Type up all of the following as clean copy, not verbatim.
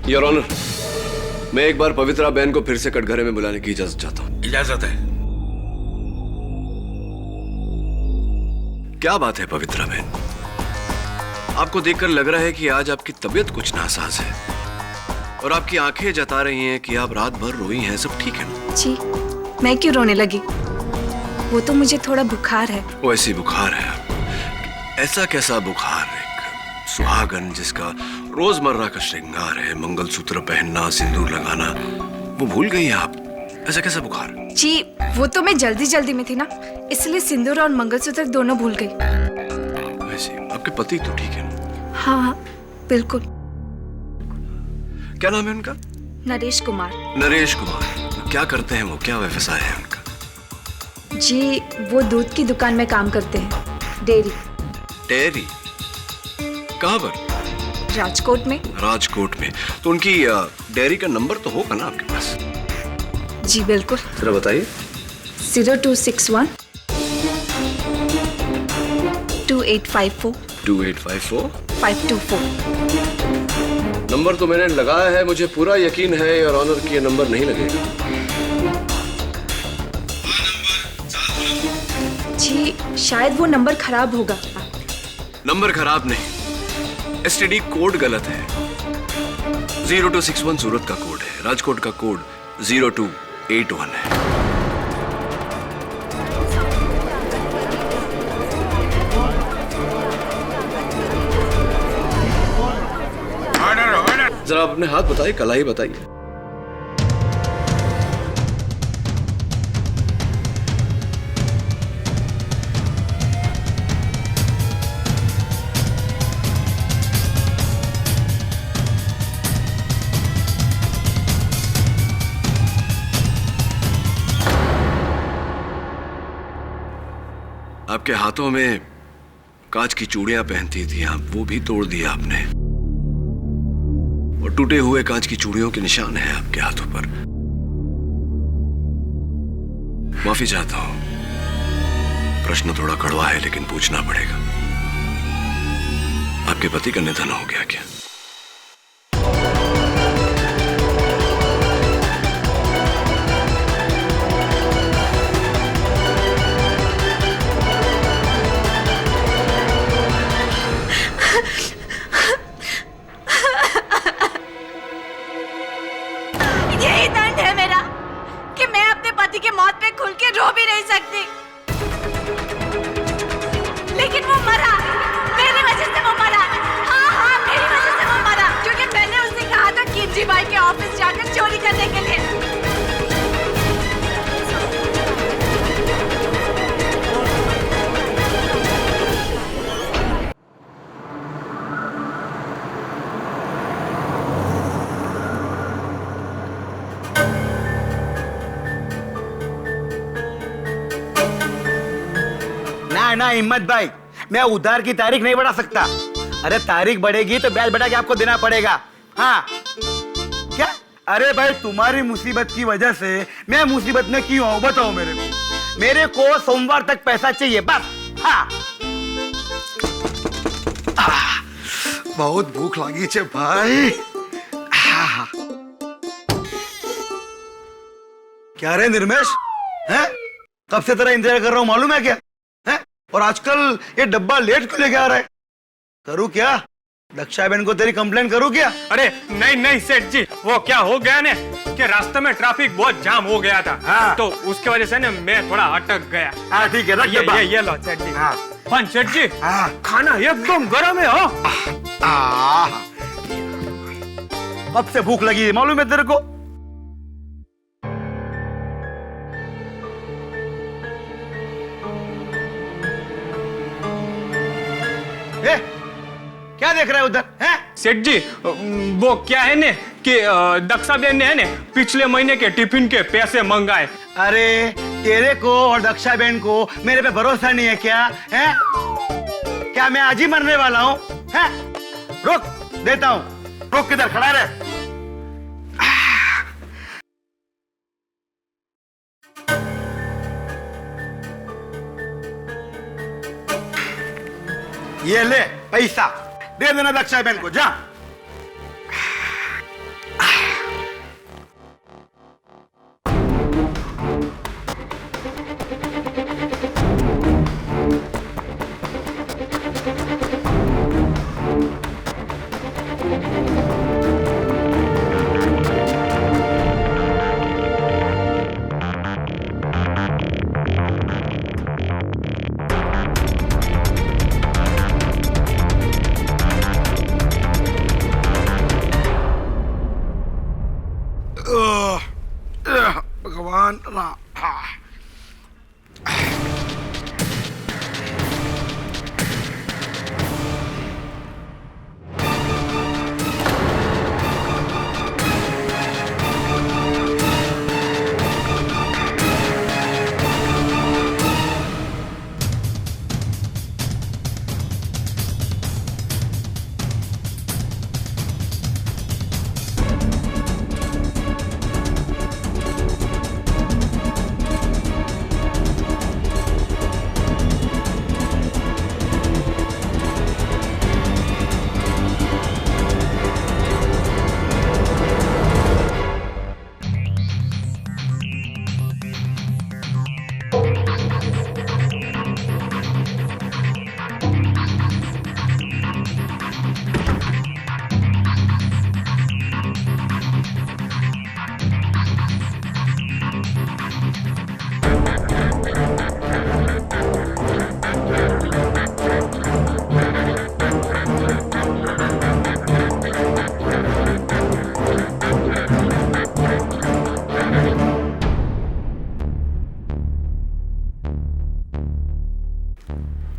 Your honour, मैं एक बार पवित्रा बहन को फिर से कटघरे में बुलाने की इजाजत चाहता हूँ। इजाजत है। क्या बात है पवित्रा बहन, आपको देखकर लग रहा है कि आज आपकी तबीयत कुछ नासाज है और आपकी आंखें जता रही हैं कि आप रात भर रोई हैं। सब ठीक है ना? जी, मैं क्यों रोने लगी? वो तो मुझे थोड़ा बुखार है। वो ऐसी बुखार है आपको? ऐसा कैसा बुखार? एक सुहागन जिसका रोजमर्रा का श्रृंगार है, मंगलसूत्र पहनना, सिंदूर लगाना, वो भूल गई हैं आप? ऐसा कैसा बुखार? जी, वो तो मैं जल्दी में थी ना, इसलिए सिंदूर और मंगलसूत्र दोनों भूल गई। वैसे आपके पति तो ठीक है ना? हाँ, बिल्कुल। क्या नाम है उनका? नरेश कुमार। नरेश कुमार। क्या करते हैं वो? क्या व्यवसाय है उनका? जी, वो दूध की दुकान में काम करते हैं, डेयरी। डेयरी? कहाँ पर? राजकोट में। राजकोट में? तो उनकी डेयरी का नंबर तो होगा ना आपके पास? जी बिल्कुल। जरा बताइए। 0261 2854 2854 524। नंबर तो मैंने लगाया है, मुझे पूरा यकीन है और ऑनर की ये नंबर नहीं लगेगा। जी, शायद वो नंबर खराब होगा। नंबर खराब नहीं, एसटीडी कोड गलत है। 0261 सूरत का कोड है, राजकोट का कोड 0281 है। जरा अपने हाथ बताइए, कलाई बताइए। आपके हाथों में कांच की चूड़ियां पहनती थी आप, वो भी तोड़ दिया आपने और टूटे हुए कांच की चूड़ियों के निशान हैं आपके हाथों पर। माफी चाहता हूं, प्रश्न थोड़ा कड़वा है लेकिन पूछना पड़ेगा। आपके पति का निधन हो गया क्या? यही दंड है मेरा कि मैं अपने पति के मौत पे खुल के रो भी नहीं सकती। लेकिन वो मरा, मेरी वजह से वो मरा। हाँ, मेरी वजह से वो मरा, क्योंकि मैंने उसे कहा था कीमजी भाई के ऑफिस जाकर चोरी करने के लिए। ना हिम्मत भाई, मैं उधार की तारीख नहीं बढ़ा सकता। अरे तारीख बढ़ेगी तो ब्याज बढ़ा के आपको देना पड़ेगा। हाँ क्या? अरे भाई, तुम्हारी मुसीबत की वजह से मैं मुसीबत में क्यों हूं बताओ मेरे को सोमवार तक पैसा चाहिए बस। हाँ बहुत भूख लगी छे भाई। क्या रे निर्मेश, हैं? कब से तेरा इंतजार कर रहा हूं मालूम है क्या? हैं? और आजकल ये डब्बा लेट क्यों लेके आ रहा है? करूँ क्या? दक्षा बहन को तेरी कंप्लेन करूँ क्या? अरे नहीं सेठ जी, वो क्या हो गया ने कि रास्ते में ट्रैफिक बहुत जाम हो गया था। हाँ। तो उसके वजह से ना मैं थोड़ा अटक गया। हाँ ठीक है, रख डब्बा। ये लो सेठ जी। हाँ। पण सेठ जी, हाँ। खाना एकदम गर्म है हो। कब से भूख लगी है मालूम है तेरे को? क्या देख रहा है उधर? हैं? सेठ जी, वो क्या है ने कि दक्षा बहन ने है ने पिछले महीने के टिफिन के पैसे मंगाए। अरे तेरे को और दक्षा बहन को मेरे पे भरोसा नहीं है क्या? हैं? क्या मैं आज ही मरने वाला हूँ? हैं? रुक, देता हूँ। रुक, किधर खड़ा रहे? ये ले पैसा, दे देना दक्षा बहन को, जा।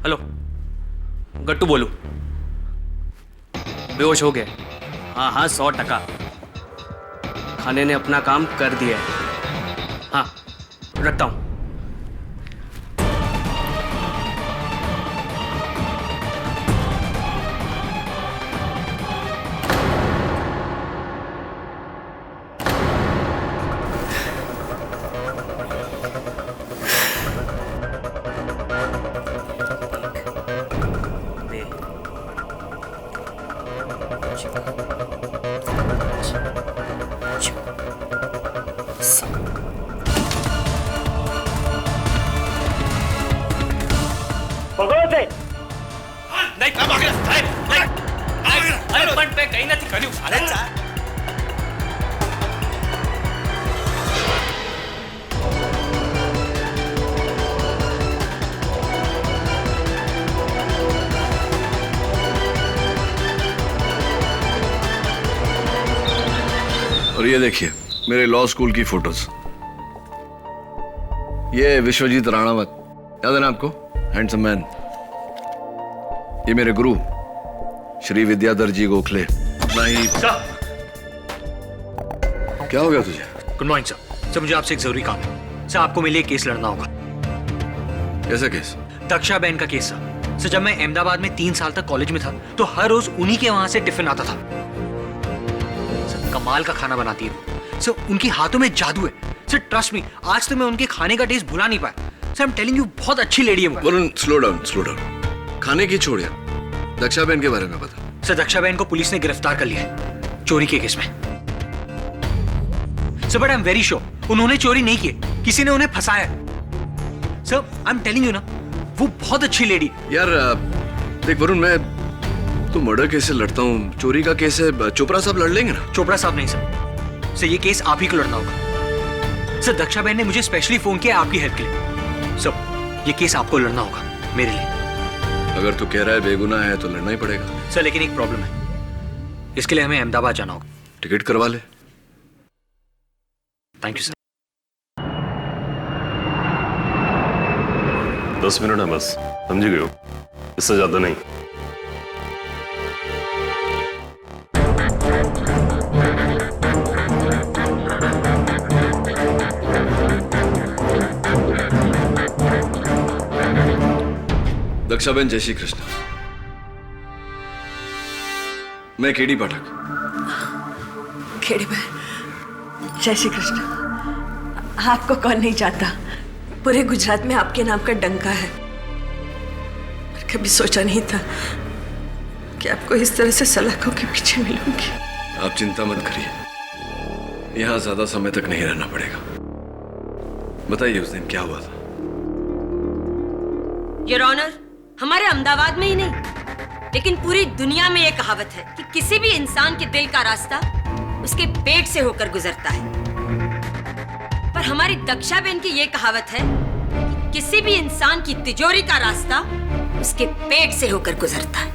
हेलो, गट्टू बोलू। बेहोश हो गए? हाँ हाँ, 100%। खाने ने अपना काम कर दिया है। हाँ, रखता हूँ। नहीं, अरे पण पे कहीं નથી કર્યું। અરે ચા और ये देखिए मेरे लॉ स्कूल की फोटोज। ये विश्वजीत राणावत, याद है ना आपको? Handsome man. ये मेरे गुरु श्री विद्याधर जी गोखले। नहीं सर, क्या हो गया तुझे? Good morning sir. सर, मुझे आपसे एक जरूरी काम है। सर, आपको मेरे लिए केस लड़ना होगा। कैसा केस? दक्षा बहन का केस सर। सर, जब मैं अहमदाबाद में 3 साल तक कॉलेज में था तो हर रोज उन्हीं के वहां से टिफिन आता था। सर, कमाल का खाना बनाती है। सर, उनके हाथों में जादू है। सर, ट्रस्ट मी, आज तक मैं उनके खाने का टेस्ट भुला नहीं पाया। Sir, I am telling you, बहुत अच्छी लेडी है वो। Varun, slow down, slow down. खाने की छोड़ यार, दक्षा बहन के बारे में बता। सर, दक्षा बहन को पुलिस ने गिरफ्तार कर लिया है चोरी के केस में। Sir, but I am very sure उन्होंने चोरी नहीं की, किसी ने उन्हें फंसाया। Sir, I am telling you ना, वो बहुत अच्छी लेडी। यार देख वरुण, मैं तो मर्डर केस से लड़ता हूँ, चोरी का केस है, चोपड़ा साहब लड़ लेंगे ना? चोपड़ा साहब नहीं सर। सर, ये केस आप ही को लड़ना होगा। सर, दक्षा बहन ने मुझे स्पेशली फोन किया आपकी हेल्प के लिए। सर, ये केस आपको लड़ना होगा मेरे लिए। अगर तू कह रहा है बेगुनाह है तो लड़ना ही पड़ेगा। सर, लेकिन एक प्रॉब्लम है, इसके लिए हमें अहमदाबाद जाना होगा। टिकट करवा ले। Thank you sir. 10 मिनट है बस, समझ गए हो? इससे ज्यादा नहीं। दक्षाबेन, जय श्री कृष्ण। मैं केडी पाठक। खेड़ी बहन, जय श्री कृष्ण। आपको कौन नहीं जानता, पूरे गुजरात में आपके नाम का डंका है। पर कभी सोचा नहीं था कि आपको इस तरह से सलाखों के पीछे मिलूंगी। आप चिंता मत करिए, यहां ज्यादा समय तक नहीं रहना पड़ेगा। बताइए उस दिन क्या हुआ था? योर ऑनर, हमारे अहमदाबाद में ही नहीं लेकिन पूरी दुनिया में ये कहावत है कि किसी भी इंसान के दिल का रास्ता उसके पेट से होकर गुजरता है। पर हमारी दक्षा बहन की ये कहावत है कि किसी भी इंसान की तिजोरी का रास्ता उसके पेट से होकर गुजरता है।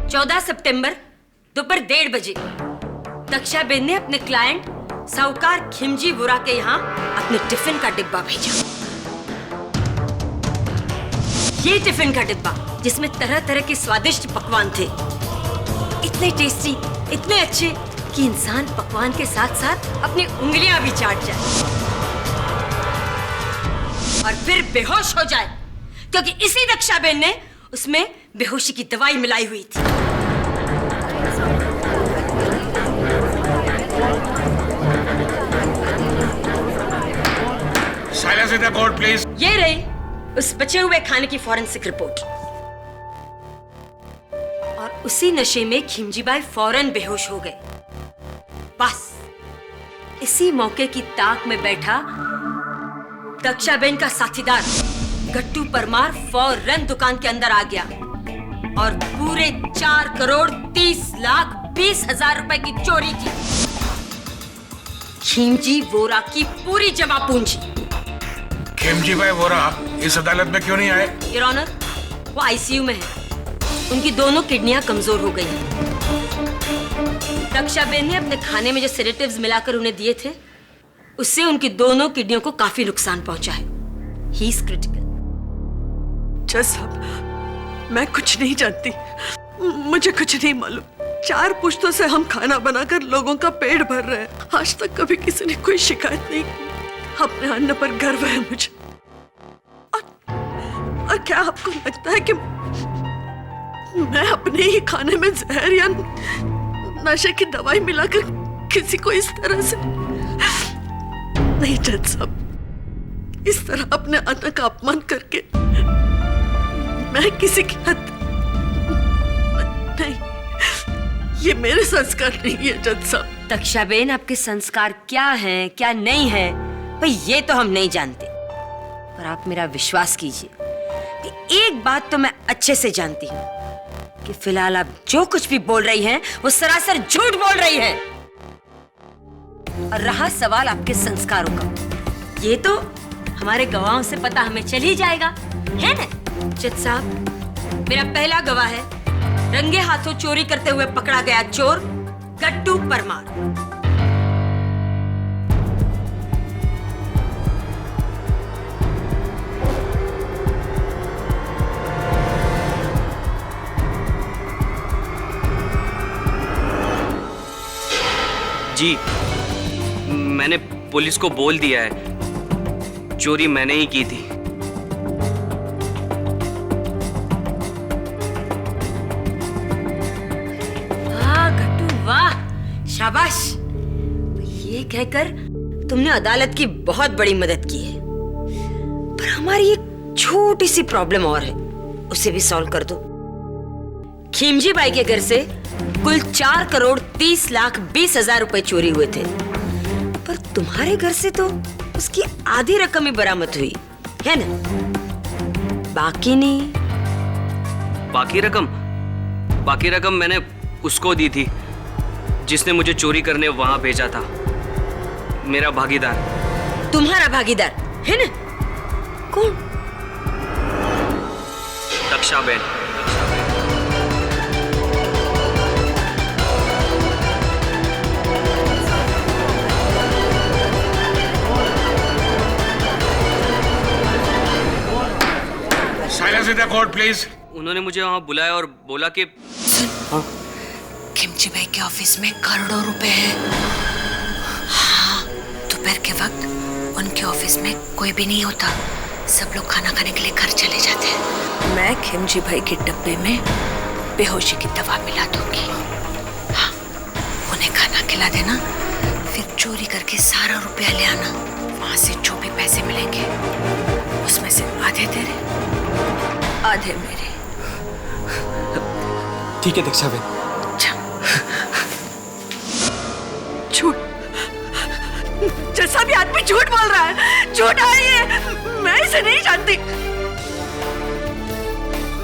14 सितंबर दोपहर 1:30 बजे दक्षा बहन ने अपने क्लाइंट साहूकार खिमजी वोरा के यहाँ अपने टिफिन का डिब्बा भेजा। ये टिफिन का डिब्बा जिसमें तरह तरह के स्वादिष्ट पकवान थे, इतने टेस्टी, इतने अच्छे कि इंसान पकवान के साथ साथ अपनी उंगलियां भी चाट जाए और फिर बेहोश हो जाए, क्योंकि इसी दक्षाबेन ने उसमें बेहोशी की दवाई मिलाई हुई थी। Silence in the court, please. ये रही उस बचे हुए खाने की फॉरेंसिक रिपोर्ट। और उसी नशे में खिमजी बाई फौरन बेहोश हो गए। बस इसी मौके की ताक में बैठा दक्षाबेन का साथीदार गट्टू परमार फौरन दुकान के अंदर आ गया और पूरे 4,30,20,000 रुपए की चोरी की। खिमजी वोरा की पूरी जमा पूंजी। खिमजी भाई वोरा इस अदालत में क्यों नहीं आए? योर ऑनर, वो आईसीयू में है। उनकी दोनों किडनियां कमजोर हो गई हैं। दक्षाबेन ने अपने खाने में जो सेडेटिव्स मिलाकर उन्हें दिए थे, उससे उनकी दोनों किडनियों को काफी नुकसान पहुंचा है। He is critical. जज साहब, मैं कुछ नहीं जानती, मुझे कुछ नहीं मालूम। 4 पुश्तों से हम खाना बनाकर लोगों का पेट भर रहे हैं। आज तक कभी किसी ने कोई शिकायत नहीं की। अपने अन्न पर गर्व है मुझे। और क्या आपको लगता है कि मैं अपने ही खाने में जहर या नशे की दवाई मिलाकर किसी को इस तरह से? नहीं जज साहब, इस तरह अपने अन्न का अपमान करके मैं किसी की हद नहीं, ये मेरे संस्कार नहीं है जज साहब। दक्षाबेन, आपके संस्कार क्या हैं, क्या नहीं है, भाई ये तो हम नहीं जानते। पर आप मेरा विश्वास कीजिए कि एक बात तो मैं अच्छे से जानती हूँ कि फिलहाल आप जो कुछ भी बोल रही हैं, वो सरासर झूठ बोल रही हैं। और रहा सवाल आपके संस्कारों का, ये तो हमारे गवाहों से पता हमें चल ही जाएगा, है ना? जज साहब, मेरा पहला गवाह है रंगे हाथों चोरी करते हुए पकड़ा गया चोर गट्टू परमार। जी, मैंने पुलिस को बोल दिया है, चोरी मैंने ही की थी। वाह गट्टू, वाह, शाबाश। ये कहकर तुमने अदालत की बहुत बड़ी मदद की है। पर हमारी एक छोटी सी प्रॉब्लम और है, उसे भी सॉल्व कर दो। खिमजी बाई के घर से कुल 4,30,20,000 रुपए चोरी हुए थे, पर तुम्हारे घर से तो उसकी आधी रकम ही बरामद हुई है ना? बाकी नहीं। बाकी रकम मैंने उसको दी थी जिसने मुझे चोरी करने वहां भेजा था, मेरा भागीदार। तुम्हारा भागीदार है ना? कौन? Dakshaben. Silence in the court, please. उन्होंने मुझे वहां बुलाया और बोला कि खिमजी भाई के ऑफिस में करोड़ों रुपए हैं। हाँ, दोपहर के वक्त उनके ऑफिस में कोई भी नहीं होता, सब लोग खाना खाने के लिए घर चले जाते हैं। मैं खिमजी भाई के डब्बे में बेहोशी की दवा मिला दूंगी। हाँ, उन्हें खाना खिला देना, फिर चोरी करके सारा रुपया ले आना। वहां से जो भी पैसे मिलेंगे उसमें से आधे तेरे, आधे मेरे। ठीक है दक्षाबेन। झूठ, जैसा भी आदमी झूठ बोल रहा है, झूठ है ये। मैं इसे नहीं जानती,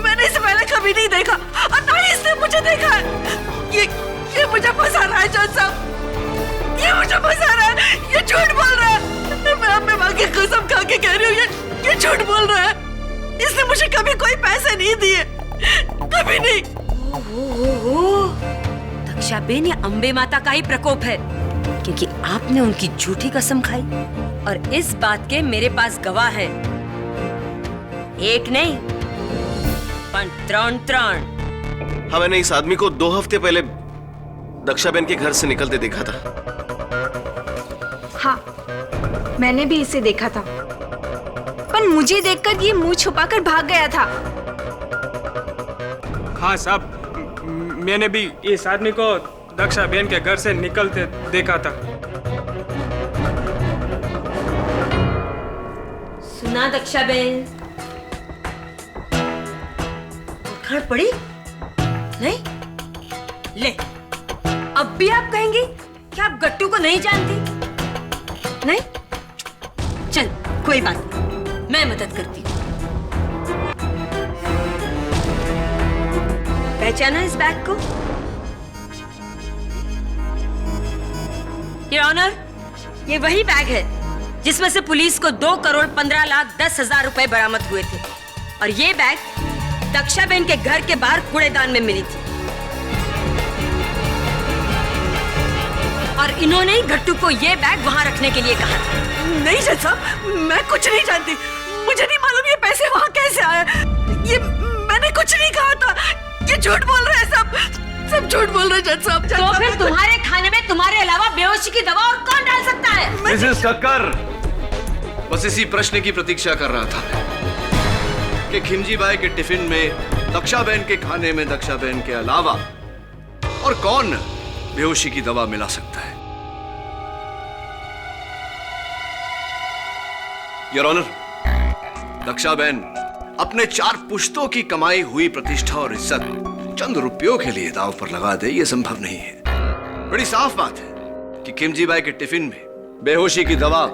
मैंने इसे पहले कभी नहीं देखा और ना ही इसने मुझे देखा है। ये मुझे फंसा रहा है जज साहब, ये मुझे फंसा रहा है, ये झूठ बोल रहा है। मैं अपने माँ की कसम खा के कह रही हूँ, ये झूठ बोल रहा है। इसने मुझे कभी कोई पैसे नहीं दिए, कभी नहीं। दक्षाबेन, ये अंबे माता का ही प्रकोप है। क्योंकि आपने उनकी झूठी कसम खाई और इस बात के मेरे पास गवाह है। एक नहीं पर त्रण। हाँ, मैंने इस आदमी को 2 हफ्ते पहले दक्षाबेन के घर से निकलते देखा था। हाँ, मैंने भी इसे देखा था, पर मुझे देखकर ये मुंह छुपाकर भाग गया था। हाँ साहब, मैंने भी इस आदमी को दक्षाबेन के घर से निकलते देखा था। सुना दक्षाबेन? खड़ पड़ी? नहीं? ले, अब भी आप कहेंगी कि आप गट्टू को नहीं जानती? नहीं? चल, कोई बात नहीं, मैं मदद करती हूँ। पहचाना इस बैग को? योर ऑनर, ये वही बैग है जिसमें से पुलिस को 2,15,10,000 रुपए बरामद हुए थे और ये बैग दक्षाबेन के घर के बाहर कूड़ेदान में मिली थी और इन्होंने ही गट्टू को ये बैग वहां रखने के लिए कहा था। नहीं जज साहब, मैं कुछ नहीं जानती। मुझे नहीं मालूम ये पैसे वहां कैसे आए। ये मैंने कुछ नहीं कहा था। ये झूठ बोल रहे हैं सब झूठ बोल रहे हैं जज साहब। तो फिर तुम्हारे खाने में तुम्हारे अलावा बेहोशी की दवा और कौन डाल सकता है? मिसेस ठक्कर, बस इसी प्रश्न की प्रतीक्षा कर रहा था कि खिमजी बाई के टिफिन में दक्षाबेन के खाने में दक्षाबेन के अलावा और कौन बेहोशी की दवा मिला सकता है। योर ऑनर, दक्षाबेन अपने 4 पुश्तों की कमाई हुई प्रतिष्ठा और इज्जत चंद रुपयों के लिए दांव पर लगा दे, यह संभव नहीं है। बड़ी साफ बात है कि खिमजी बाई के टिफिन में बेहोशी की दवा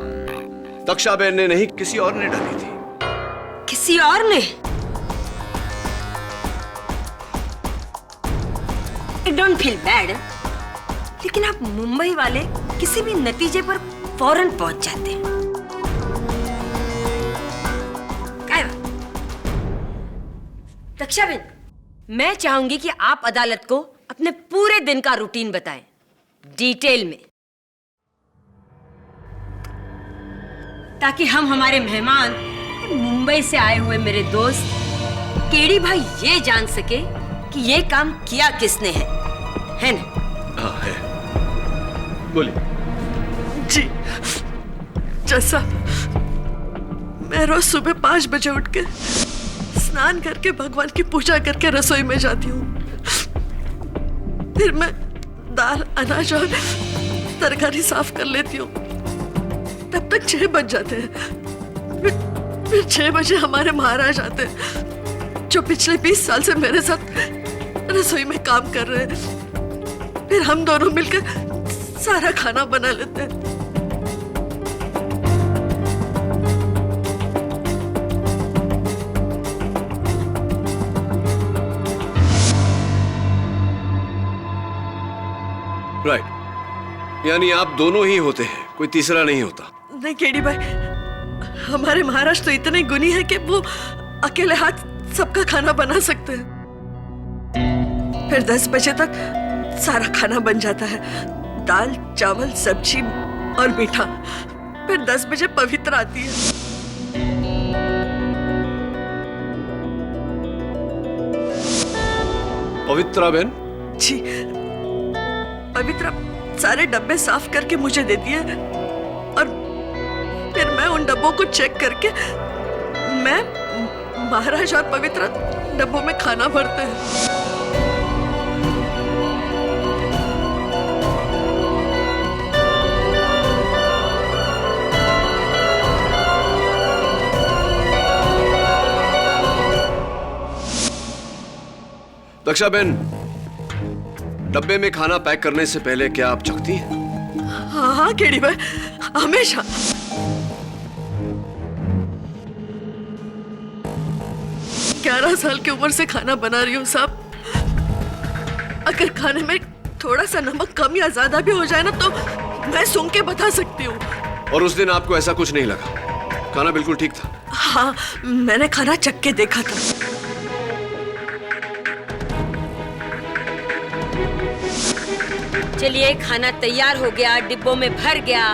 दक्षाबेन ने नहीं, किसी और ने डाली थी। किसी और ने? I don't feel bad, लेकिन आप मुंबई वाले किसी भी नतीजे पर फौरन पहुंच जाते हैं। दक्षाबेन, मैं चाहूंगी कि आप अदालत को अपने पूरे दिन का रूटीन बताएं, डिटेल में, ताकि हम हमारे मेहमान मुंबई से आए हुए मेरे दोस्त केडी भाई ये जान सके कि ये काम किया किसने है ना? हाँ है। बोलिए। जी जज साहब, मैं रोज सुबह 5 बजे उठ के स्नान करके भगवान की पूजा करके रसोई में जाती हूँ। फिर मैं दाल, अनाज और तरकारी साफ कर लेती हूँ। तब तक 6 बज जाते हैं। फिर 6 बजे हमारे महाराज आते हैं, जो पिछले 20 साल से मेरे साथ रसोई में काम कर रहे हैं। फिर हम दोनों मिलकर सारा खाना बना लेते हैं। राइट, यानी आप दोनों ही होते हैं, कोई तीसरा नहीं होता। नहीं केडी भाई, हमारे महाराज तो इतने गुणी है कि वो अकेले हाथ सबका खाना बना सकते हैं। फिर 10 बजे तक सारा खाना बन जाता है, दाल, चावल, सब्जी और मीठा। फिर 10 बजे पवित्र आती है। पवित्रा बहन? जी, पवित्रा सारे डब्बे साफ करके मुझे देती है और फिर मैं उन डब्बों को चेक करके मैं, महाराज और पवित्रा डब्बों में खाना भरते हैं। दक्षाबेन, डब्बे में खाना पैक करने से पहले क्या आप चखती हैं? हाँ हाँ केडी भाई, हमेशा। ग्यारह साल की उम्र से खाना बना रही हूँ साहब। अगर खाने में थोड़ा सा नमक कम या ज्यादा भी हो जाए ना तो मैं सूंघ के बता सकती हूँ। और उस दिन आपको ऐसा कुछ नहीं लगा? खाना बिल्कुल ठीक था? हाँ, मैंने खाना चख के देखा था। चलिए खाना तैयार हो गया, डिब्बों में भर गया,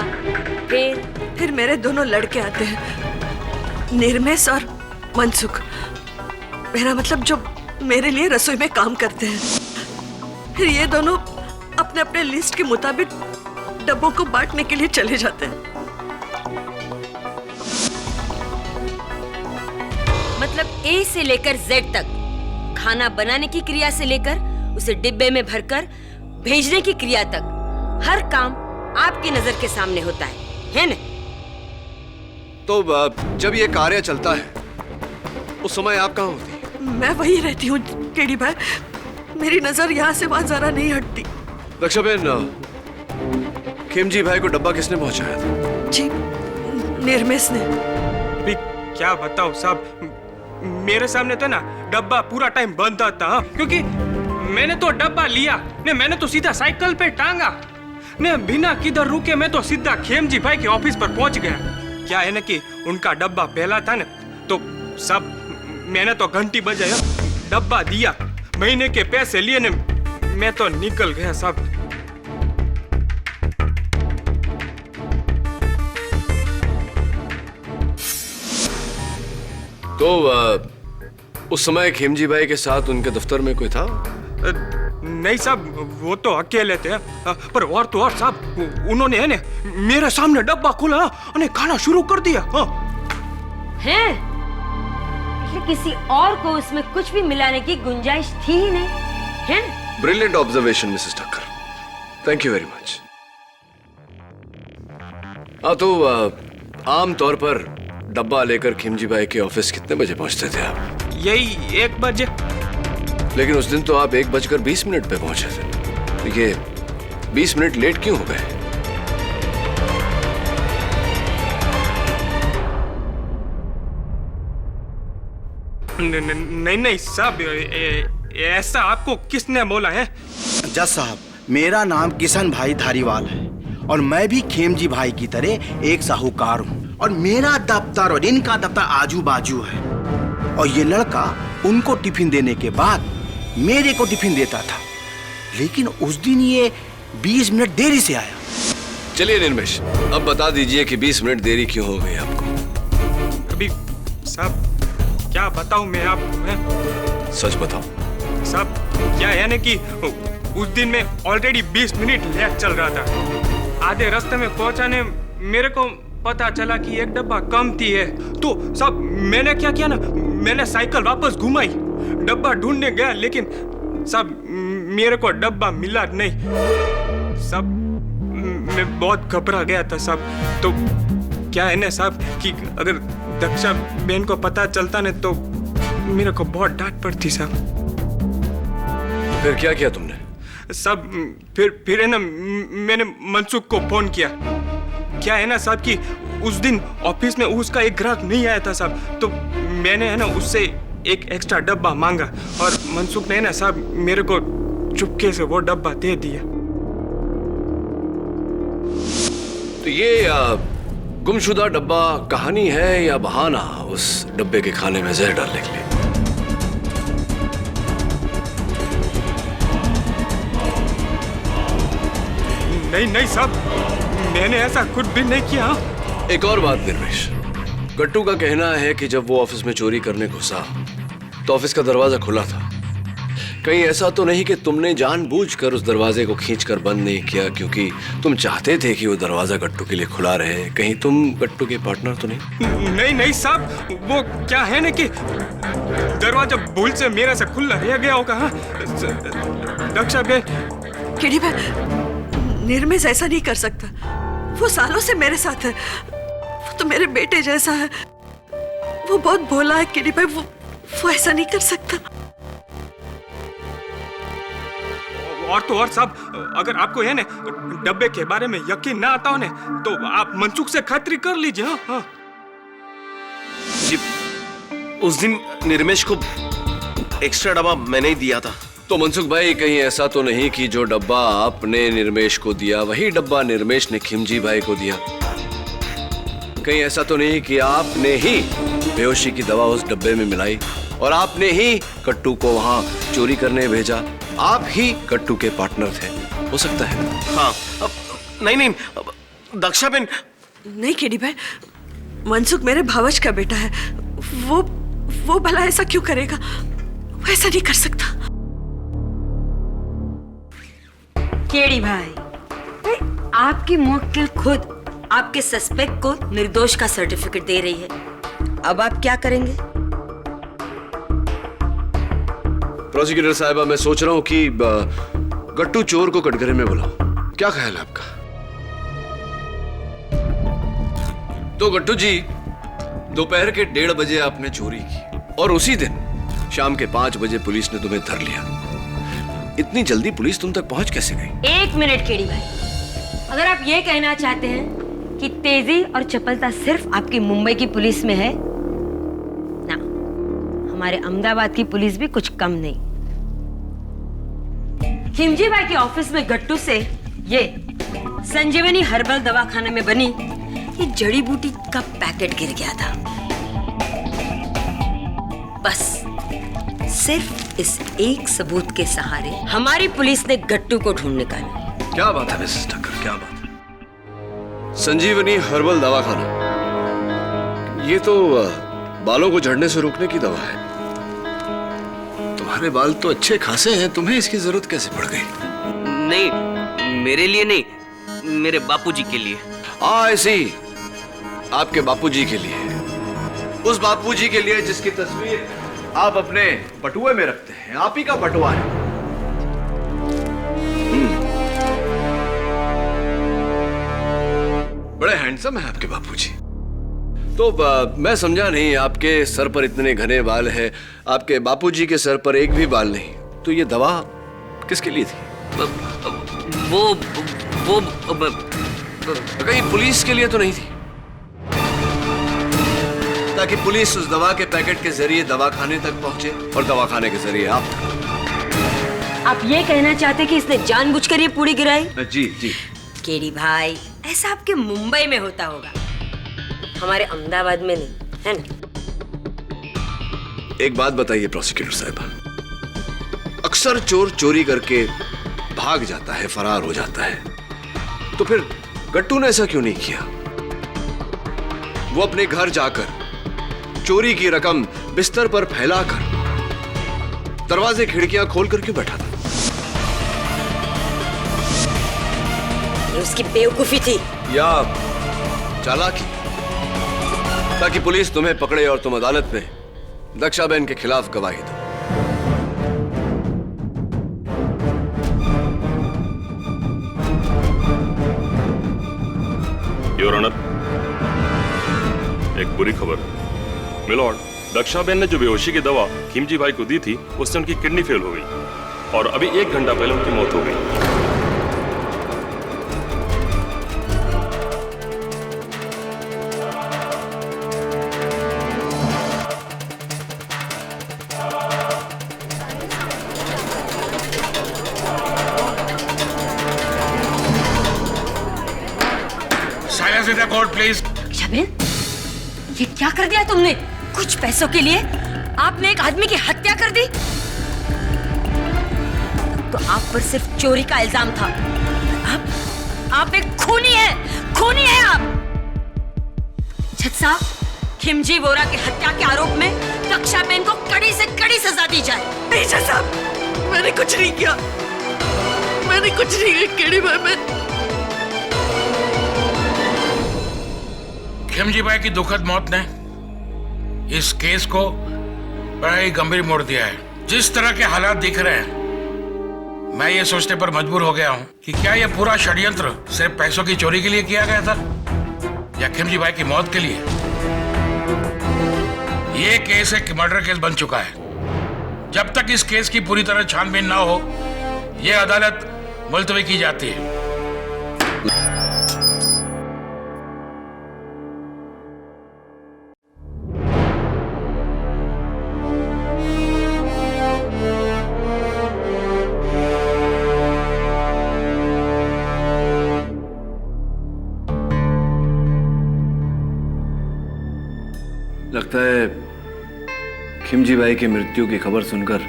फिर मेरे दोनों लड़के आते हैं, निर्मेश और मनसुख। मेरा मतलब जो मेरे लिए रसोई में काम करते हैं। फिर ये दोनों अपने अपने लिस्ट के मुताबिक डब्बों को बांटने के लिए चले जाते हैं। मतलब ए से लेकर जेड तक, खाना बनाने की क्रिया से लेकर उसे डिब्बे में भरकर भेजने की क्रिया तक, हर काम आपकी नजर के सामने होता है ना? तो जब ये कार्य चलता है उस समय आप कहाँ होती हैं? मैं वही रहती हूँ केडी भाई, मेरी नजर यहाँ से वहां जरा नहीं हटती। रक्षाबेन, खेमजी भाई को डब्बा किसने पहुंचाया था? जी, निर्मेश ने। अभी क्या बताऊं साहब, मेरे सामने तो ना डब्बा पूरा टाइम बंद था। हाँ? क्योंकि मैंने तो डब्बा लिया ने, मैंने तो सीधा साइकिल पे टांगा ने, बिना किधर रुके मैं तो सीधा खेमजी भाई के ऑफिस पर पहुंच गया। क्या है ना कि उनका डब्बा पहला था ना, तो सब मैंने तो घंटी बजाई, डब्बा दिया, महीने के पैसे लिए ने, मैं तो निकल गया सब। तो उस समय खेमजी भाई के साथ उनके दफ्तर में कोई था? नहीं साहब, वो तो अकेले थे, पर और तो और साहब, उन्होंने है ना मेरे सामने डब्बा खोला और खाना शुरू कर दिया। हैं? किसी और को उसमें कुछ भी मिलाने की गुंजाइश थी ही नहीं, है? Brilliant observation Mrs Thakkar, thank you very much. हाँ, तो आम तौर पर डब्बा लेकर खिमजी भाई के ऑफिस कितने बजे पहुंचते थे आप? यही 1 बजे। लेकिन उस दिन तो आप 1:20 पे पहुंचे थे, ये 20 मिनट लेट क्यों हो गए? नहीं साहब, ऐसा आपको किसने बोला है? जज साहब, मेरा नाम किशन भाई धारीवाल है और मैं भी खेमजी भाई की तरह एक साहूकार हूँ, और मेरा दफ्तर और इनका दफ्तर आजू बाजू है, और ये लड़का उनको टिफिन देने के बाद मेरे को टिफिन देता था, लेकिन उस दिन ये 20 मिनट देरी से आया। चलिए निर्मेश, अब बता दीजिए कि 20 मिनट देरी क्यों हो गई आपको? अभी साहब क्या बताऊं मैं आपको? मैं सच बताओ साहब, क्या है ना कि उस दिन मैं ऑलरेडी 20 मिनट लेट चल रहा था। आधे रास्ते में पहुंचाने मेरे को पता चला कि एक डब्बा कम थी है, तो साहब मैंने क्या किया ना, मैंने साइकिल वापस घुमाई, डब्बा ढूंढने गया, लेकिन साहब मेरे को डब्बा मिला नहीं। साहब मैं बहुत घबरा गया था साहब। तो क्या है ना साहब कि अगर दक्षा बहन को पता चलता ना तो मेरे को बहुत डांट पड़ती साहब। फिर क्या किया तुमने? साहब फिर है ना मैंने मनसुख को फोन किया। क्या है ना साहब कि उस दिन ऑफिस में उसका एक ग्राहक नहीं आया था साहब, तो मैंने है ना उससे एक एक्स्ट्रा डब्बा मांगा और मनसुख ने ना साहब मेरे को चुपके से वो डब्बा दे दिया। तो ये गुमशुदा डब्बा कहानी है या बहाना उस डब्बे के खाने में जहर डालने के लिए? नहीं साहब, मैंने ऐसा कुछ भी नहीं किया। एक और बात निर्मेश, गट्टू का कहना है कि जब वो ऑफिस में चोरी करने घुसा तो ऑफिस का दरवाजा खुला था। कहीं ऐसा तो नहीं कि तुमने जानबूझकर उस दरवाजे को खींचकर बंद नहीं किया क्योंकि तुम चाहते थे कि वो दरवाजा गट्टू के लिए खुला रहे? कहीं तुम गट्टू के पार्टनर तो नहीं? नहीं साहब, वो क्या है ना कि दरवाजा भूल से मेरे से खुला रह गया होगा। दक्षा बहन, केडी भाई, निर्मेश ऐसा नहीं कर सकता। वो सालों से मेरे साथ है, वो तो मेरे बेटे जैसा है। वो बहुत भोला है केडी भाई, वो ऐसा नहीं कर सकता। और तो और साहब, अगर आपको है ना डब्बे के बारे में यकीन ना आता हो ना तो आप मनसुख से खातिरी कर लीजिए। हाँ जी, उस दिन निर्मेश को एक्स्ट्रा डब्बा मैंने ही दिया था। तो मनसुख भाई, कहीं ऐसा तो नहीं कि जो डब्बा आपने निर्मेश को दिया वही डब्बा निर्मेश ने खिमजी भाई को दिया? कहीं ऐसा तो नहीं कि आपने ही बेहोशी की दवा उस डब्बे में मिलाई और आपने ही कट्टू को वहां चोरी करने भेजा? आप ही कट्टू के पार्टनर थे। हो सकता है। हाँ नहीं, दक्षा बेन। नहीं केडी भाई, मनसुख मेरे भावज का बेटा है। वो भला ऐसा क्यों करेगा? वो ऐसा नहीं कर सकता। केडी भाई, आपकी मुवक्किल खुद आपके सस्पेक्ट को निर्दोष का सर्टिफिकेट दे रही है। अब आप क्या करेंगे? प्रोसिक्यूटर साहिबा, मैं सोच रहा हूं कि गट्टू चोर को कटघरे में बुलाऊं। क्या ख्याल है आपका? तो गट्टू जी, दोपहर के 1:30 बजे आपने चोरी की और उसी दिन शाम के 5 बजे पुलिस ने तुम्हें धर लिया। इतनी जल्दी पुलिस तुम तक पहुंच कैसे गई? 1 मिनट केडी भाई, अगर आप ये कहना चाहते हैं कि तेजी और चपलता सिर्फ आपकी मुंबई की पुलिस में है ना, हमारे अहमदाबाद की पुलिस भी कुछ कम नहीं। खिमजी भाई के ऑफिस में गट्टू से ये संजीवनी हर्बल दवाखाना में बनी ये जड़ी बूटी का पैकेट गिर गया था। बस सिर्फ इस एक सबूत के सहारे हमारी पुलिस ने गट्टू को ढूंढ निकाला। क्या बात है मिसेस ठक्कर, क्या बात है। संजीवनी हर्बल दवाखाना, ये तो बालों को झड़ने से रोकने की दवा है। तुम्हारे बाल तो अच्छे खासे हैं, तुम्हें इसकी जरूरत कैसे पड़ गई? नहीं, मेरे लिए नहीं, मेरे बापूजी के लिए। ऐसी आपके बापूजी के लिए, उस बापूजी के लिए जिसकी तस्वीर आप अपने बटुए में रखते हैं। आप ही का बटुआ है। बड़े हैंडसम है आपके बापूजी। तो मैं समझा नहीं, आपके सर पर इतने घने बाल हैं, आपके बापूजी के सर पर एक भी बाल नहीं, तो ये दवा किसके लिए थी? वो कहीं पुलिस के लिए तो नहीं थी? ताकि पुलिस उस दवा के पैकेट के जरिए दवाखाने तक पहुंचे और दवाखाने के जरिए आप तक। आप ये कहना चाहते कि इसने जानबूझकर ये पूरी गिराई? जी जी। केडी भाई, ऐसा आपके मुंबई में होता होगा, हमारे अहमदाबाद में नहीं, है ना? एक बात बताइए प्रोसिक्यूटर साहिबा, अक्सर चोर चोरी करके भाग जाता है, फरार हो जाता है, तो फिर गट्टू ने ऐसा क्यों नहीं किया? वो अपने घर जाकर चोरी की रकम बिस्तर पर फैलाकर दरवाजे खिड़कियां खोलकर क्यों बैठा था? ये उसकी बेवकूफी थी या चालाकी, ताकि पुलिस तुम्हें पकड़े और तुम अदालत में दक्षाबेन के खिलाफ गवाही दो। योर ऑनर, एक बुरी खबर है। मिलॉर्ड, दक्षाबेन ने जो बेहोशी की दवा खिमजी भाई को दी थी, उससे उनकी किडनी फेल हो गई और अभी 1 घंटा पहले उनकी मौत हो गई। Silence in the court please. Shabir, ये क्या कर दिया तुमने? कुछ पैसों के लिए आपने एक आदमी की हत्या कर दी। तो आप पर सिर्फ चोरी का इल्जाम था। आप एक खूनी है आप। जज साहब, खिमजी वोरा की हत्या के आरोप में दक्षाबेन को कड़ी से कड़ी सजा दी जाए। नहीं जज साहब, मैंने कुछ नहीं किया, केडी भाई। मैं खिमजी भाई की दुखद मौत ने इस केस को बड़ा ही गंभीर मोड़ दिया है। जिस तरह के हालात दिख रहे हैं, मैं ये सोचने पर मजबूर हो गया हूँ कि क्या यह पूरा षड्यंत्र सिर्फ पैसों की चोरी के लिए किया गया था या खिमजी भाई की मौत के लिए। ये केस एक मर्डर केस बन चुका है। जब तक इस केस की पूरी तरह छानबीन ना हो, यह अदालत मुलतवी की जाती है। लगता है खिमजी भाई की मृत्यु की खबर सुनकर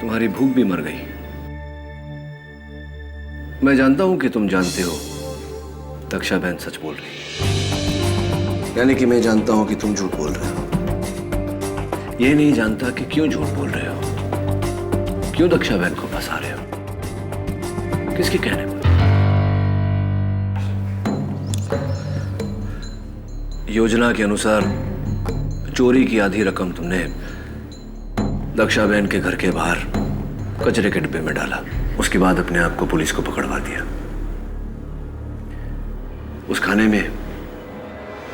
तुम्हारी भूख भी मर गई। मैं जानता हूं कि तुम जानते हो दक्षा बहन सच बोल रही है, यानी कि मैं जानता हूं कि तुम झूठ बोल रहे हो। ये नहीं जानता कि क्यों झूठ बोल रहे हो, क्यों दक्षा बहन को फंसा रहे हो, किसके कहने पर। योजना के अनुसार चोरी की आधी रकम तुमने दक्षा बहन के घर के बाहर कचरे के डिब्बे में डाला, उसके बाद अपने आप को पुलिस को पकड़वा दिया। उस खाने में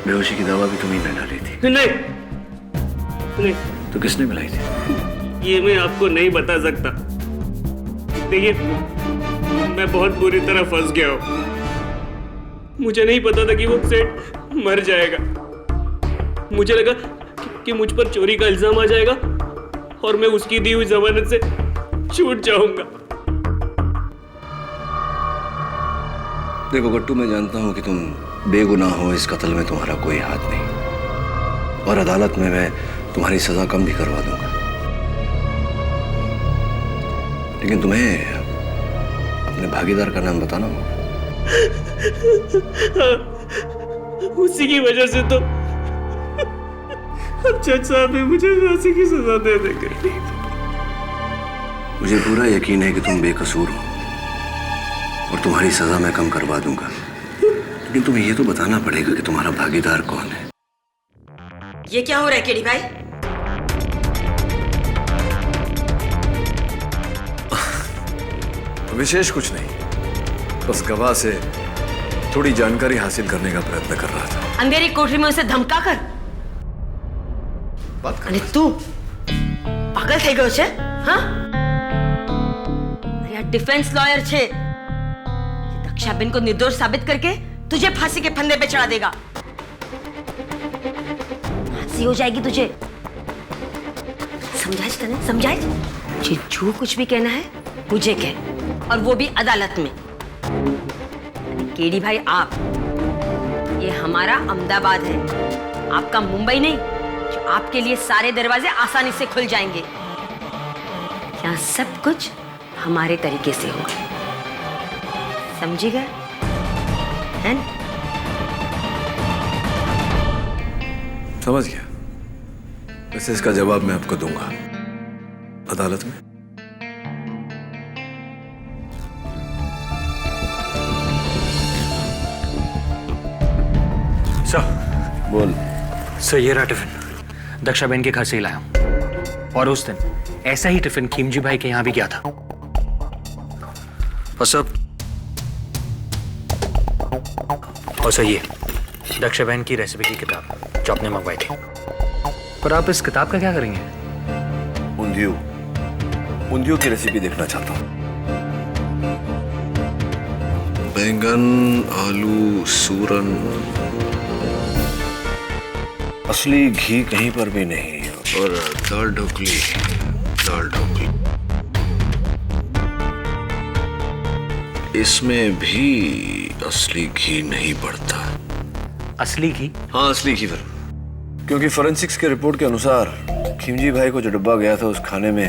बेहोशी की दवा भी तुम्ही ने डाली थी। नहीं, तो किसने मिलाई थी? ये मैं आपको नहीं बता सकता। देखिए, मैं बहुत बुरी तरह फंस गया हूँ। मुझे नहीं पता था कि वो सेठ मर जाएगा। मुझे लगा कि मुझ पर चोरी का इल्जाम आ जाएगा और मैं उसकी दी हुई जमानत से छूट जाऊंगा। देखो गट्टू, मैं जानता हूं कि तुम बेगुनाह हो, इस कत्ल में तुम्हारा कोई हाथ नहीं, और अदालत में मैं तुम्हारी सजा कम भी करवा दूंगा। लेकिन तुम्हें अपने भागीदार का नाम बताना होगा। उसी की वजह से तो अब जज साहब ने मुझे फांसी की सजा दे देंगे। मुझे पूरा यकीन है कि तुम बेकसूर हो और तुम्हारी सजा मैं कम करवा दूंगा, लेकिन तुम्हें ये तो बताना पड़ेगा कि तुम्हारा भागीदार कौन है। ये क्या हो रहा है केडी भाई? विशेष कुछ नहीं, बस गवाह से थोड़ी जानकारी हासिल करने का प्रयत्न कर रहा था। अंधेरी कोठरी में उसे धमका कर बात कर। અને તું પાગલ થઈ ગયો છે? હા? આ डिफेंस लॉयर છે, दक्षाबेन को निर्दोष साबित करके तुझे फांसी के फंदे पे चढ़ा देगा। फांसी हो जाएगी तुझे। समझाइज तने? समझाइज? मुझे जो कुछ भी कहना है मुझे कह, और वो भी अदालत में। केडी भाई, आप, ये हमारा अहमदाबाद है, आपका मुंबई नहीं, जो आपके लिए सारे दरवाजे आसानी से खुल जाएंगे। यहाँ सब कुछ हमारे तरीके से होगा, समझी गए? है ना? समझ गया। वैसे इसका जवाब मैं आपको दूंगा अदालत में। सर, बोल। सर, ये रहा टिफिन, दक्षाबेन के घर से ही लाया हूं। और उस दिन ऐसा ही टिफिन खीमजी भाई के यहां भी गया था। और सब, और सर, ये दक्षाबेन की रेसिपी की किताब जो आपने मंगवाई थी। पर आप इस किताब का क्या करेंगे? उंधियू की रेसिपी देखना चाहता हूँ। बैंगन, आलू, सूरन, असली घी कहीं पर भी नहीं, और दाल ढोकली। इसमें भी असली घी नहीं पड़ता। असली घी? हाँ, असली घी फिर, क्योंकि फोरेंसिक्स के रिपोर्ट के अनुसार खिमजी भाई को जो डब्बा गया था उस खाने में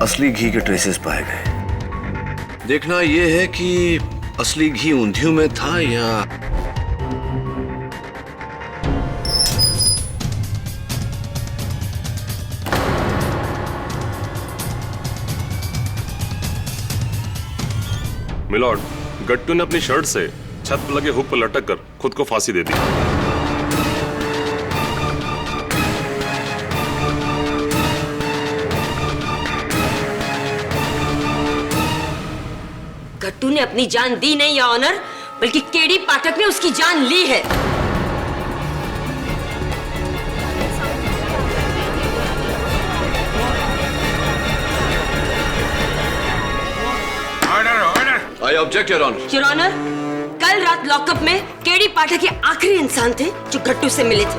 असली घी के ट्रेसेस पाए गए। देखना यह है कि असली घी ऊंधियू में था या मिलॉर्ड, गट्टू ने अपनी शर्ट से छत पर लगे हुक पर लटक कर खुद को फांसी दे दी। गट्टू ने अपनी जान दी नहीं, या ऑनर, बल्कि केडी पाठक ने उसकी जान ली है। I object, Your Honor. Your honour, कल रात लॉकअप में केडी पाठक ये आखिरी इंसान थे जो गट्टू से मिले थे।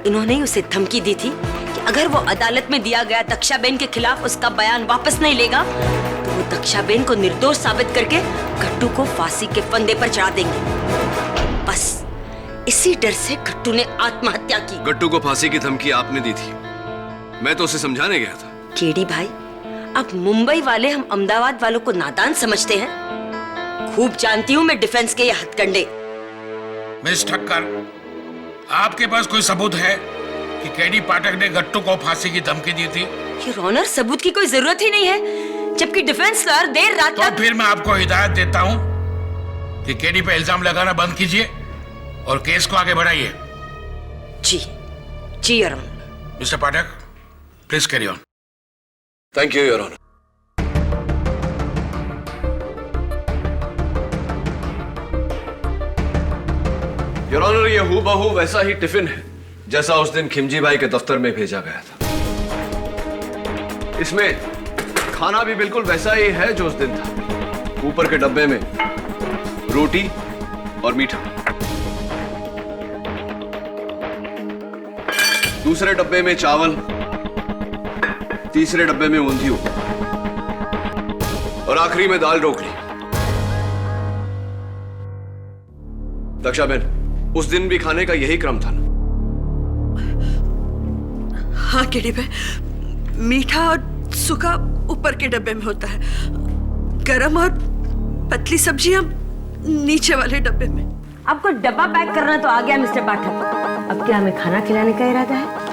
इन्होंने ही उसे धमकी दी थी कि अगर वो अदालत में दिया गया दक्षाबेन के खिलाफ उसका बयान वापस नहीं लेगा तो वो दक्षाबेन को निर्दोष साबित करके गट्टू को फांसी के फंदे पर चढ़ा देंगे। बस इसी डर से गट्टू ने आत्महत्या की। गट्टू को फांसी की धमकी आपने दी थी, मैं तो उसे समझाने गया था। केडी भाई, अब मुंबई वाले हम अहमदाबाद वालों को नादान समझते हैं। खूब जानती हूँ मैं डिफेंस के ये हथकंडे। मिस ठक्कर, आपके पास कोई सबूत है कि केडी पाठक ने गट्टू को फांसी की धमकी दी थी? योर ऑनर, सबूत की कोई जरूरत ही नहीं है, जबकि डिफेंस लॉयर देर रात तक। तो फिर मैं आपको हिदायत देता हूँ कि केडी पे इल्जाम लगाना बंद कीजिए और केस को आगे बढ़ाइए। जी जी your honour. Mister Pathak, please carry on. Thank you your honour. Your honour, ये हूबहू वैसा ही टिफिन है जैसा उस दिन खिमजी भाई के दफ्तर में भेजा गया था। इसमें खाना भी बिल्कुल वैसा ही है जो उस दिन था। ऊपर के डब्बे में रोटी और मीठा, दूसरे डब्बे में चावल, तीसरे डब्बे में ऊंधियू और आखिरी में दाल ढोकली। दक्षा बहन, उस दिन भी खाने का यही क्रम था ना? हाँ केडी भाई, मीठा और सूखा ऊपर के डब्बे में होता है, गरम और पतली सब्जियां नीचे वाले डब्बे में। आपको डब्बा पैक करना तो आ गया मिस्टर पाठक, अब क्या हमें खाना खिलाने का इरादा है?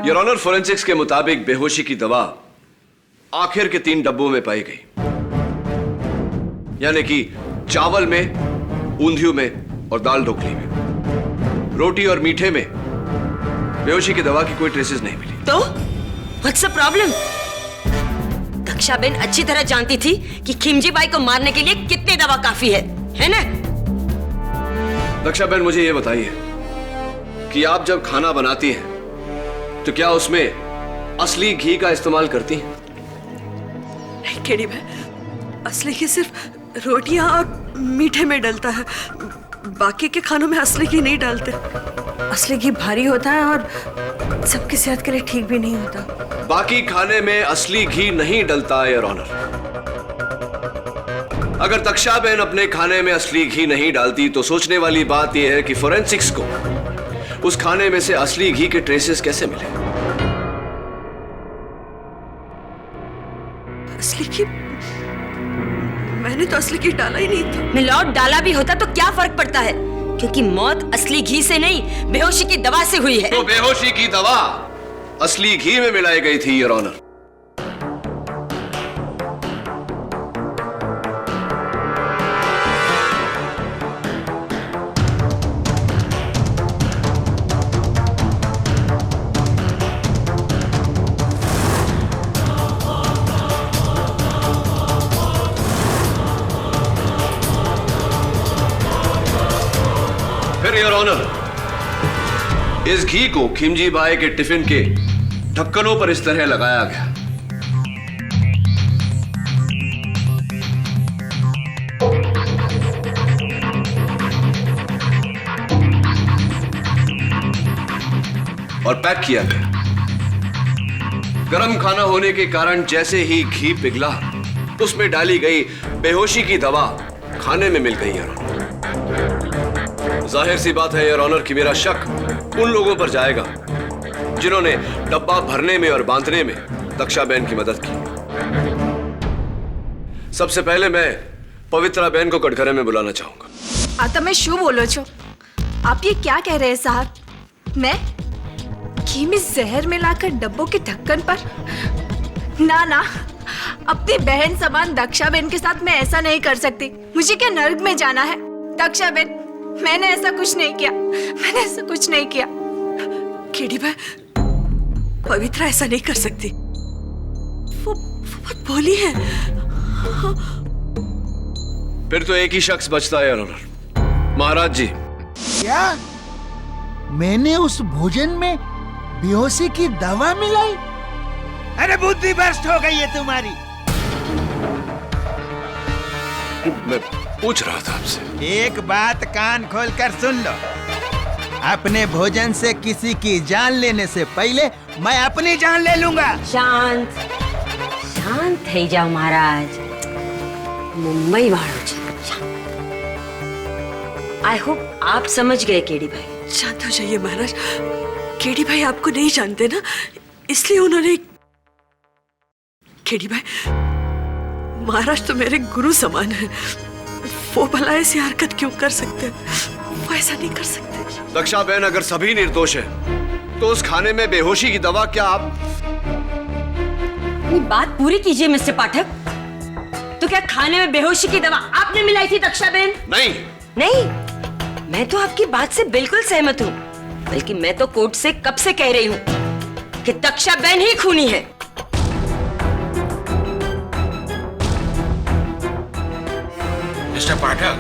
योर ऑनर, फोरेंसिक्स के मुताबिक बेहोशी की दवा आखिर के 3 डब्बों में पाई गई, यानी कि चावल में, ऊंधियू में और दाल ढोकली में। रोटी और मीठे में बेहोशी की दवा की कोई ट्रेसेस नहीं मिली। तो what's the problem? Daksha Ben अच्छी तरह जानती थी कि खिमजी बाई को मारने के लिए कितनी दवा काफी है ना? दक्षा बेन, मुझे ये बताइए कि आप जब खाना बनाती हैं तो क्या उसमें असली घी का इस्तेमाल करती हैं? नहीं केडी भाई, असली घी सिर्फ रोटियां और मीठे में डलता है, बाकी के खानों में असली घी नहीं डालते। असली घी भारी होता है और सबकी सेहत के लिए ठीक भी नहीं होता। बाकी खाने में असली घी नहीं डलता है योर ऑनर। अगर दक्षा बहन अपने खाने में असली घी नहीं डालती तो सोचने वाली बात यह है कि फोरेंसिक्स को उस खाने में से असली घी के ट्रेसेस कैसे मिले? असली घी? मैंने तो असली घी डाला ही नहीं था। मिलॉर्ड, डाला भी होता तो क्या फर्क पड़ता है, क्योंकि मौत असली घी से नहीं बेहोशी की दवा से हुई है। तो बेहोशी की दवा असली घी में मिलाई गई थी योर ऑनर। योर ऑनर, इस घी को खिमजी बाई के टिफिन के ढक्कनों पर इस तरह लगाया गया। और पैक किया गया। गरम खाना होने के कारण जैसे ही घी पिघला, उसमें डाली गई बेहोशी की दवा खाने में मिल गई योर ऑनर। जाहिर सी बात है योर ऑनर कि मेरा शक उन लोगों पर जाएगा जिन्होंने डब्बा भरने में और बांधने में दक्षा बहन की मदद की। सबसे पहले मैं पवित्रा बहन को कटघरे में बुलाना चाहूंगा। आता मैं शू बोलो छो, आप ये क्या कह रहे हैं साहब? मैं घी में जहर मिलाकर डब्बों के ढक्कन पर? ना ना, अपनी बहन समान दक्षा बहन के साथ मैं ऐसा नहीं कर सकती। मुझे क्या नर्क में जाना है? दक्षा बहन, मैंने ऐसा कुछ नहीं किया, मैंने ऐसा कुछ नहीं किया। केडी भाई, पवित्रा ऐसा नहीं कर सकती, वो बहुत भोली है। फिर तो एक ही शख्स बचता है योर ऑनर, महाराज जी। क्या मैंने उस भोजन में बेहोशी की दवा मिलाई? अरे बुद्धि भ्रष्ट हो गई है तुम्हारी। मैं पूछ रहा था आपसे। एक बात कान खोलकर सुन लो, अपने भोजन से किसी की जान लेने से पहले मैं अपनी जान ले लूंगा। शांत शांत થઈ जाओ महाराज, मुंबई वालों जी। आई होप आप समझ गए केडी भाई। शांत हो जाइए महाराज, केडी भाई आपको नहीं जानते ना, इसलिए उन्होंने खेड़ी भाई, महाराज तो मेरे गुरु समान है, वो भला ऐसी हरकत क्यों कर सकते हैं? वो ऐसा नहीं कर सकते। दक्षा बहन, अगर सभी निर्दोष है तो उस खाने में बेहोशी की दवा क्या आप? अपनी बात पूरी कीजिए मिस्टर पाठक। तो क्या खाने में बेहोशी की दवा आपने मिलाई थी दक्षा बहन? नहीं। नहीं, मैं तो आपकी बात से बिल्कुल सहमत हूँ। बल्कि मैं तो कोर्ट से कब से कह रही हूँ कि दक्षा बहन ही खूनी है। मिस्टर पाठक,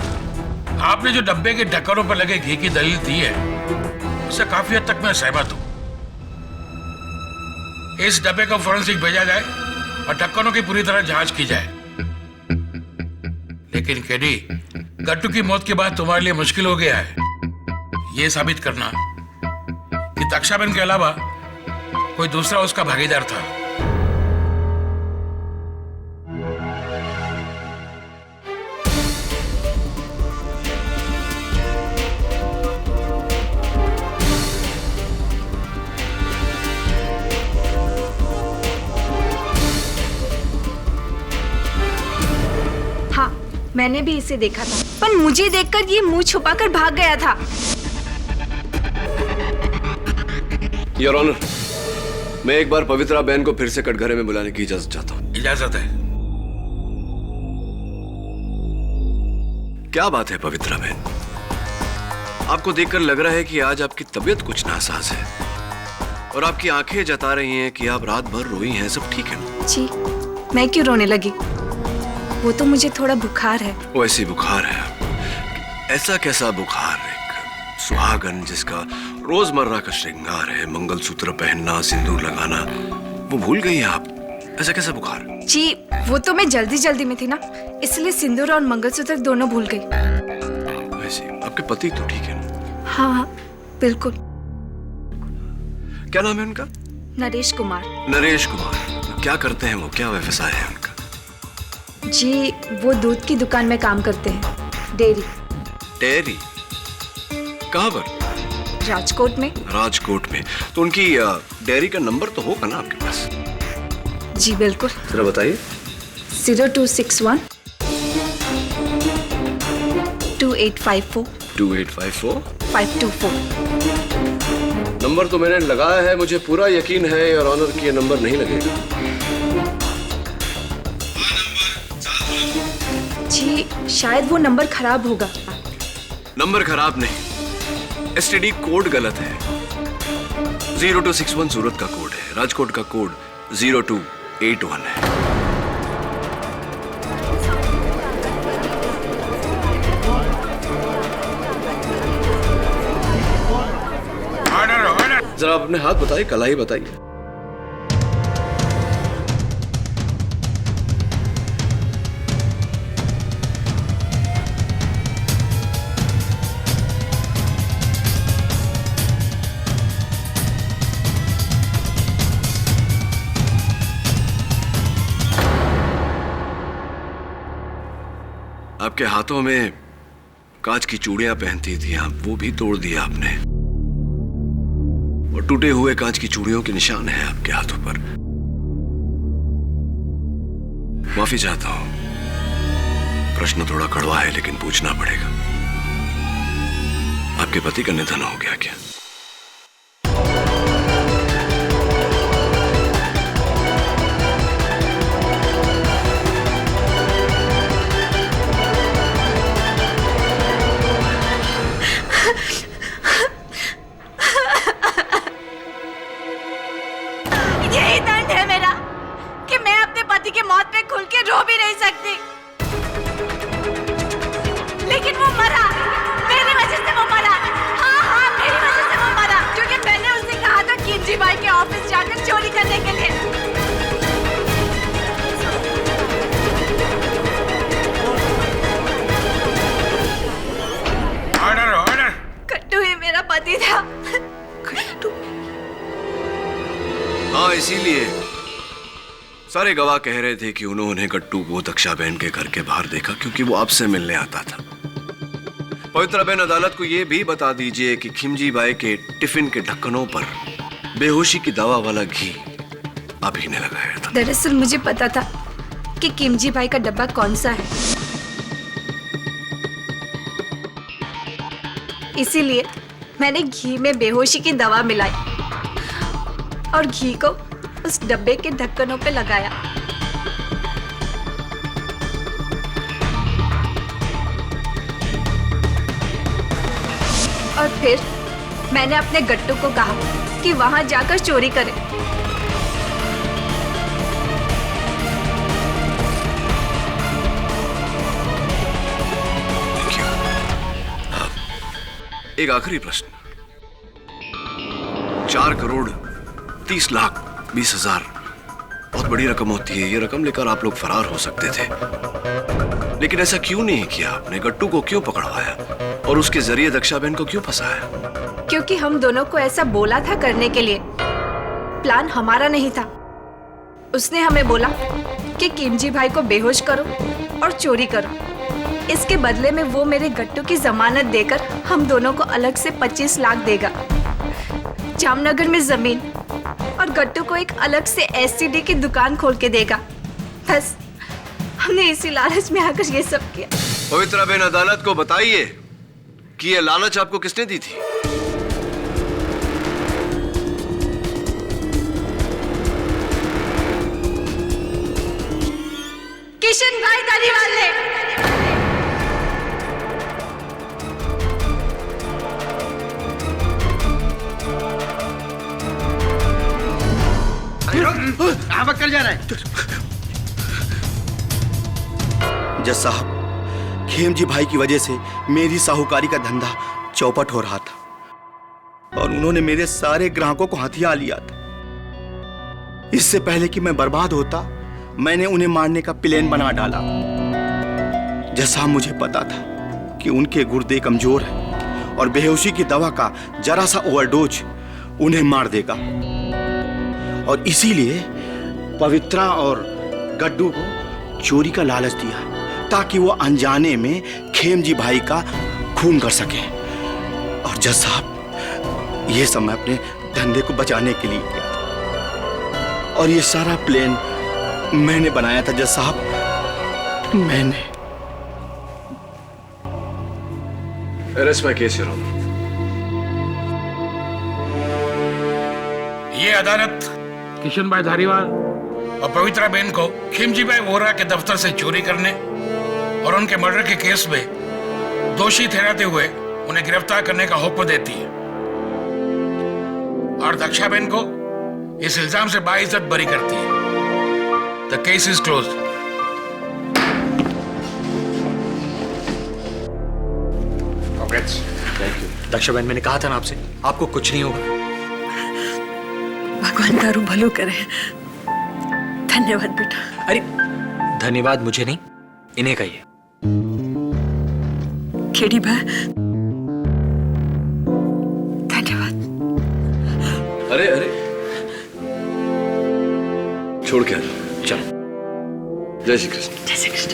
आपने जो डब्बे के ढक्कनों पर लगे घी की दलील दी है, उससे काफी हद तक मैं सहमत हूं। इस डब्बे को फोरेंसिक भेजा जाए और ढक्कनों की पूरी तरह जांच की जाए। लेकिन केडी, गट्टू की मौत के बाद तुम्हारे लिए मुश्किल हो गया है यह साबित करना कि दक्षाबेन के अलावा कोई दूसरा उसका भागीदार था। हाँ, मैंने भी इसे देखा था, पर मुझे देखकर ये मुंह छुपाकर भाग गया था। योर ऑनर, मैं एक बार पवित्रा बहन को फिर से कटघरे में बुलाने की इजाजत चाहता हूँ। इजाजत है। क्या बात है पवित्रा बहन, आपको देखकर लग रहा है कि आज आपकी तबीयत कुछ नासाज है और आपकी आंखें जता रही हैं कि आप रात भर रोई हैं। सब ठीक है ना? जी, मैं क्यों रोने लगी? वो तो मुझे थोड़ा बुखार है। वो ऐसी बुखार है? ऐसा कैसा बुखार? एक सुहागन जिसका रोजमर्रा का श्रृंगार है मंगलसूत्र पहनना, सिंदूर लगाना, वो भूल गई आप? ऐसा कैसा बुखार? जी, वो तो मैं जल्दी जल्दी में थी ना, इसलिए सिंदूर और मंगलसूत्र दोनों भूल गई। वैसे आपके पति तो ठीक है ना? हाँ हाँ, बिल्कुल। क्या नाम है उनका? नरेश कुमार। नरेश कुमार। क्या करते हैं वो? क्या व्यवसाय है उनका? जी, वो दूध की दुकान में काम करते हैं, डेयरी। डेयरी? कहाँ पर? राजकोट में। राजकोट में? तो उनकी डेयरी का नंबर तो होगा ना आपके पास? जी बिल्कुल। जरा बताइए। 0261 2854 2854 524। नंबर तो मैंने लगाया है, मुझे पूरा यकीन है और ऑनर की ये नंबर नहीं लगेगा। जी, शायद वो नंबर खराब होगा। नंबर खराब नहीं, एसटीडी कोड गलत है। 0261 सूरत का कोड है, राजकोट का कोड 0281 है। जरा अपने हाथ बताइए, कलाई बताइए। आपके हाथों में कांच की चूड़ियां पहनती थी आप, वो भी तोड़ दिया आपने और टूटे हुए कांच की चूड़ियों के निशान हैं आपके हाथों पर। माफी चाहता हूं, प्रश्न थोड़ा कड़वा है लेकिन पूछना पड़ेगा। आपके पति का निधन हो गया क्या? यही दंड है मेरा कि मैं अपने पति की मौत पे खुल के रो भी नहीं सकती। लेकिन वो मरा, मेरी वजह से वो मरा। हाँ हाँ, मेरी वजह से वो मरा, क्योंकि मैंने उससे कहा था किंजी भाई के ऑफिस जाकर चोरी करने के लिए। Order order. कट्टू ही मेरा पति था। कट्टू? हाँ, इसीलिए सारे गवाह कह रहे थे कि उन्होंने गट्टू को दक्षा बहन के घर के बाहर देखा क्योंकि वो आपसे मिलने आता था। पवित्रा बहन, अदालत को यह भी बता दीजिए कि खिमजी बाई के टिफिन के ढक्कनों पर बेहोशी की दवा वाला घी आप ही ने लगाया था। दरअसल मुझे पता था कि किमजी भाई का डब्बा कौन सा है, इसीलिए मैंने घी में बेहोशी की दवा मिलाई और घी को उस डब्बे के ढक्कनों पे लगाया। और फिर मैंने अपने गट्टू को कहा कि वहां जाकर चोरी करे। एक आखिरी प्रश्न। 4,30,20,00,000 बहुत बड़ी रकम होती है। ये रकम लेकर आप लोग फरार हो सकते थे, लेकिन ऐसा क्यों नहीं किया आपने? गट्टू को क्यों पकड़वाया और उसके जरिए दक्षा बहन को क्यों फंसाया? क्योंकि हम दोनों को ऐसा बोला था करने के लिए। प्लान हमारा नहीं था। उसने हमें बोला कि किमजी भाई को बेहोश करो और चोरी करो। इसके बदले में वो मेरे गट्टू की जमानत देकर हम दोनों को अलग से 25 लाख देगा, जामनगर में जमीन, और गट्टू को एक अलग से एससीडी की दुकान खोल के देगा। बस हमने इसी लालच में आकर ये सब किया। पवित्रा बहन, अदालत को बताइए कि ये लालच आपको किसने दी थी? किशन भाई धारीवाल ने। कहाँ कर जा रहा है? जज साहब, खेमजी भाई की वजह से मेरी साहूकारी का धंधा चौपट हो रहा था और उन्होंने मेरे सारे ग्राहकों को हथिया लिया था। इससे पहले कि मैं बर्बाद होता, मैंने उन्हें मारने का प्लान बना डाला। जज साहब, मुझे पता था कि उनके गुर्दे कमजोर हैं और बेहोशी की दवा का जरा सा ओवरडोज उन्हें मार देगा, और इसीलिए पवित्रा और गड्डू को चोरी का लालच दिया ताकि वो अनजाने में खेमजी भाई का खून कर सके। और जज साहब, ये सब मैं अपने धंधे को बचाने के लिए किया था और ये सारा प्लान मैंने बनाया था। जज साहब, मैंने। Arrest my case, Your Honor. ये अदालत किशन भाई धारीवाल और पवित्रा बहन को खिमजी भाई वोरा के दफ्तर से चोरी करने और उनके मर्डर के केस में दोषी ठहराते हुए उन्हें गिरफ्तार करने का हुक्म देती है और दक्षा बहन को इस इल्जाम से बाइज्जत बरी करती है। The case is closed. Daksha बहन, मैंने कहा था ना आपसे, आपको कुछ नहीं होगा। भगवान तारू भलो करे। धन्यवाद बेटा। अरे धन्यवाद मुझे नहीं, इन्हें कहिए। खेड़ी भाई, धन्यवाद। अरे अरे, छोड़ के आ जाओ। चलो। जय श्री कृष्ण। जय श्री कृष्ण।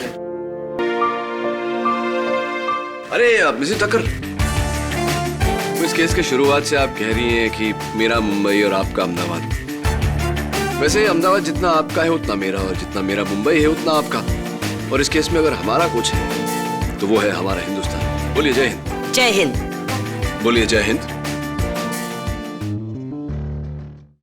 अरे आप मिसेस टक्कर, इस केस के शुरुआत से आप कह रही हैं कि मेरा मुंबई और आपका अहमदाबाद। वैसे अहमदाबाद जितना आपका है उतना मेरा, और जितना मेरा मुंबई है उतना आपका। और इस केस में अगर हमारा कुछ है तो वो है हमारा हिंदुस्तान। बोलिए जय हिंद। जय हिंद। बोलिए जय हिंद।